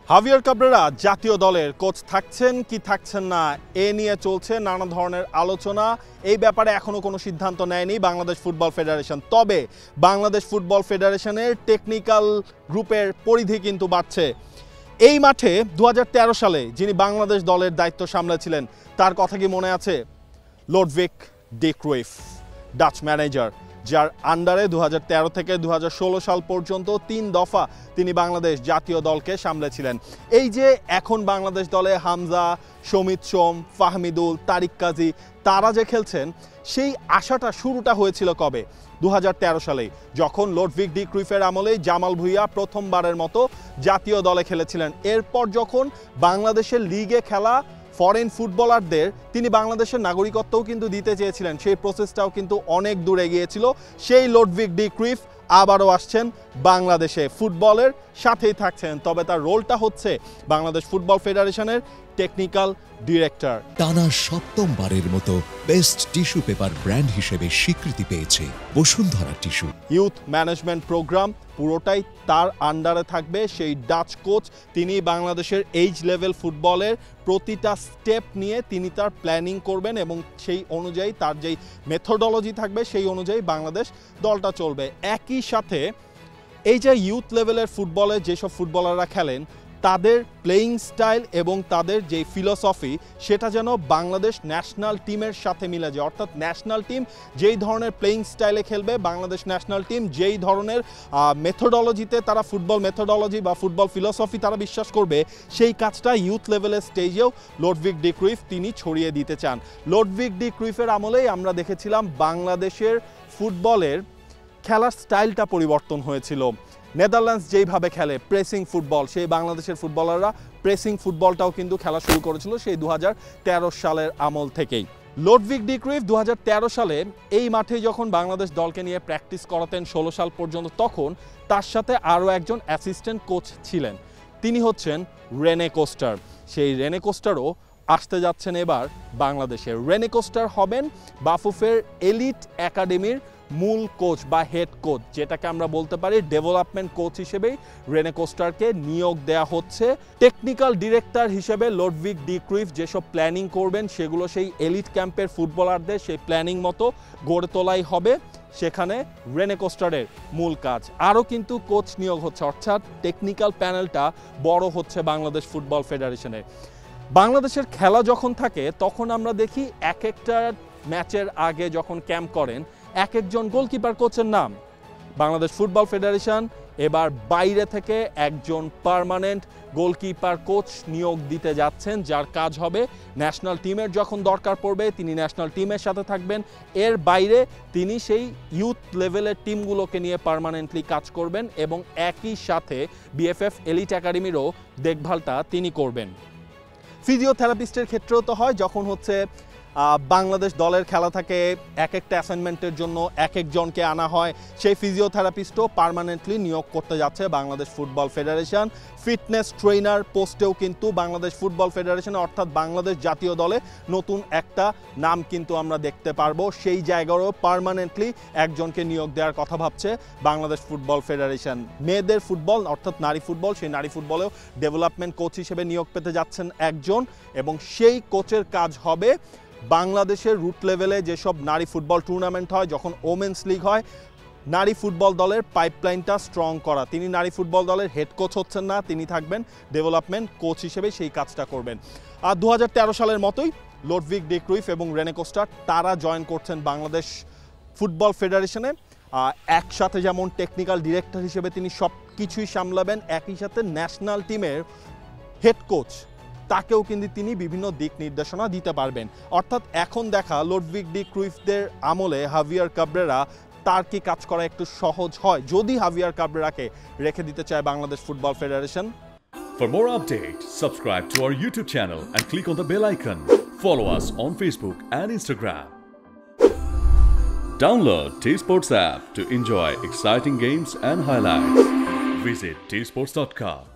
হাভিয়ার Cabrera জাতীয় দলের coach থাকছেন কি থাকছেন না এ নিয়ে চলছে নানা ধরনের আলোচনা। এই ব্যাপারে এখনো কোনো সিদ্ধান্ত নেয়নি বাংলাদেশ ফুটবল ফেডারেশন। তবে বাংলাদেশ ফুটবল ফেডারেশনের টেকনিক্যাল গ্রুপের পরিধি কিন্তু বাড়ছে। এই মাঠে 2013 সালে যিনি বাংলাদেশ দলের দায়িত্ব সামলেছিলেন তার কথা কি মনে আছে? লোডভিগ ডি ক্রুইফ, ডাচ ম্যানেজার, যার আন্ডারে 2013 থেকে 2016 সাল পর্যন্ত 3 দফা তিনি বাংলাদেশ জাতীয় দলকে সামলেছিলেন। এই যে এখন বাংলাদেশ দলে হামজা, সমিত সোম, ফাহমিদুল, তারিক কাজী তারা যে খেলছেন, সেই আশাটা শুরুটা হয়েছিল কবে? 2013 সালে, যখন লোডভিগ ডি ক্রুইফের আমলেই জামাল ভুঁইয়া প্রথমবারের মতো জাতীয় দলে খেলেছিলেন। এরপর যখন বাংলাদেশের লিগে খেলা ফরেন ফুটবলারদের তিনি বাংলাদেশের নাগরিকত্বও কিন্তু দিতে চেয়েছিলেন, সেই প্রসেসটাও কিন্তু অনেক দূর এগিয়েছিল। সেই লোডভিগ ডি ক্রুইফ আবারও আসছেন বাংলাদেশে, ফুটবলের সাথেই থাকছেন। তবে তার রোলটা হচ্ছে বাংলাদেশ ফুটবল ফেডারেশনের টেকনিক্যাল ডিরেক্টর। টানা সপ্তমবারের মতো বেস্ট টিস্যু পেপার ব্র্যান্ড হিসেবে স্বীকৃতি পেয়েছে Bashundhara tissue. Youth management program পুরোটাই তার আন্ডারে থাকবে। সেই ডাচ কোচ তিনি বাংলাদেশের এইজ লেভেল ফুটবলের প্রতিটা স্টেপ নিয়ে তিনি তার প্ল্যানিং করবেন এবং সেই অনুযায়ী তার যেই মেথোডোলজি থাকবে সেই অনুযায়ী বাংলাদেশ দলটা চলবে। একই সাথে এই যে ইউথ লেভেলের ফুটবলে যেসব ফুটবলাররা খেলেন তাদের প্লেয়িং স্টাইল এবং তাদের যে ফিলসফি সেটা যেন বাংলাদেশ ন্যাশনাল টিমের সাথে মিলে যায়। অর্থাৎ ন্যাশনাল টিম যেই ধরনের প্লেয়িং স্টাইলে খেলবে, বাংলাদেশ ন্যাশনাল টিম যেই ধরনের মেথোডোলজিতে তারা ফুটবল মেথোডোলজি বা ফুটবল ফিলসফি তারা বিশ্বাস করবে, সেই কাজটা ইউথ লেভেলের স্টেজেও লোডভিগ ডি ক্রুইফ তিনি ছড়িয়ে দিতে চান। লোডভিগ ডি ক্রুইফের আমলেই আমরা দেখেছিলাম বাংলাদেশের ফুটবলের খেলার স্টাইলটা পরিবর্তন হয়েছিল। নেদারল্যান্ডস যেইভাবে খেলে প্রেসিং ফুটবল, সেই বাংলাদেশের ফুটবলাররা প্রেসিং ফুটবলটাও কিন্তু খেলা শুরু করেছিল সেই 2013 সালের আমল থেকেই। লোডভিগ ডি ক্রুইফ 2013 সালে এই মাঠে যখন বাংলাদেশ দলকে নিয়ে প্র্যাকটিস করাতেন 16 সাল পর্যন্ত, তখন তার সাথে আরও একজন অ্যাসিস্ট্যান্ট কোচ ছিলেন, তিনি হচ্ছেন রেনে কোস্টার। সেই রেনে কোস্টারও আসতে যাচ্ছেন এবার বাংলাদেশে। রেনে কোস্টার হবেন বাফুফের এলিট একাডেমির মূল কোচ বা হেড কোচ, যেটাকে আমরা বলতে পারি ডেভেলপমেন্ট কোচ হিসেবেই রেনে কোস্টারকে নিয়োগ দেয়া হচ্ছে। টেকনিক্যাল ডিরেক্টর হিসেবে লোডভিগ ডি ক্রুইফ যেসব প্ল্যানিং করবেন সেগুলো সেই এলিট ক্যাম্পের ফুটবলারদের সেই প্ল্যানিং মতো গড়ে তোলাই হবে, সেখানে রেনে কোস্টারের মূল কাজ। আরও কিন্তু কোচ নিয়োগ হচ্ছে, অর্থাৎ টেকনিক্যাল প্যানেলটা বড় হচ্ছে বাংলাদেশ ফুটবল ফেডারেশনের। বাংলাদেশের খেলা যখন থাকে তখন আমরা দেখি এক একটা ম্যাচের আগে যখন ক্যাম্প করেন এক একজন গোলকিপার কোচের নাম। বাংলাদেশ ফুটবল ফেডারেশন এবার বাইরে থেকে একজন পার্মানেন্ট গোলকিপার কোচ নিয়োগ দিতে যাচ্ছেন, যার কাজ হবে ন্যাশনাল টিমের যখন দরকার পড়বে তিনি ন্যাশনাল টিমের সাথে থাকবেন, এর বাইরে তিনি সেই ইউথ লেভেলের টিমগুলোকে নিয়ে পার্মানেন্টলি কাজ করবেন এবং একই সাথে বিএফএফ এলিট একাডেমিরও দেখভালটা তিনি করবেন। ফিজিওথেরাপিস্টের ক্ষেত্রেও তো হয়, যখন হচ্ছে বাংলাদেশ দলের খেলা থাকে এক একটা অ্যাসাইনমেন্টের জন্য এক একজনকে আনা হয়, সেই ফিজিওথেরাপিস্টও পার্মানেন্টলি নিয়োগ করতে যাচ্ছে Bangladesh football federation. Fitness trainer পোস্টেও কিন্তু বাংলাদেশ ফুটবল ফেডারেশন অর্থাৎ বাংলাদেশ জাতীয় দলে নতুন একটা নাম কিন্তু আমরা দেখতে পারবো। সেই জায়গায়ও পার্মানেন্টলি একজনকে নিয়োগ দেওয়ার কথা ভাবছে বাংলাদেশ ফুটবল ফেডারেশন। মেয়েদের ফুটবল অর্থাৎ নারী ফুটবল, সেই নারী ফুটবলেও ডেভেলপমেন্ট কোচ হিসেবে নিয়োগ পেতে যাচ্ছেন একজন, এবং সেই কোচের কাজ হবে বাংলাদেশের রুট লেভেলে যেসব নারী ফুটবল টুর্নামেন্ট হয়, যখন ওমেন্স লিগ হয়, নারী ফুটবল দলের পাইপলাইনটা স্ট্রং করা। তিনি নারী ফুটবল দলের হেড কোচ হচ্ছেন না, তিনি থাকবেন ডেভেলপমেন্ট কোচ হিসেবে সেই কাজটা করবেন। আর 2013 সালের মতোই লোডভিগ ডি ক্রুইফ এবং রেনে কোস্টার তারা জয়েন করছেন বাংলাদেশ ফুটবল ফেডারেশনে। একসাথে যেমন টেকনিক্যাল ডিরেক্টর হিসেবে তিনি সব কিছুই সামলাবেন, একই সাথে ন্যাশনাল টিমের হেড কোচ তাকেও কিন্তু তিনি বিভিন্ন দিক নির্দেশনা দিতে পারবেন। অর্থাৎ এখন দেখা লোডভিগ ডি ক্রুইফদের আমলে হাভিয়ার কাবরেরা তার কি কাজ করা একটু সহজ হয় যদি হাভিয়ার কাবরেরাকে রেখে দিতে চায় Bangladesh football federation. For more updates, subscribe to our YouTube channel and click on the bell icon. Follow us on Facebook and Instagram. Download T-Sports app to enjoy exciting games and highlights. Visit tsports.com.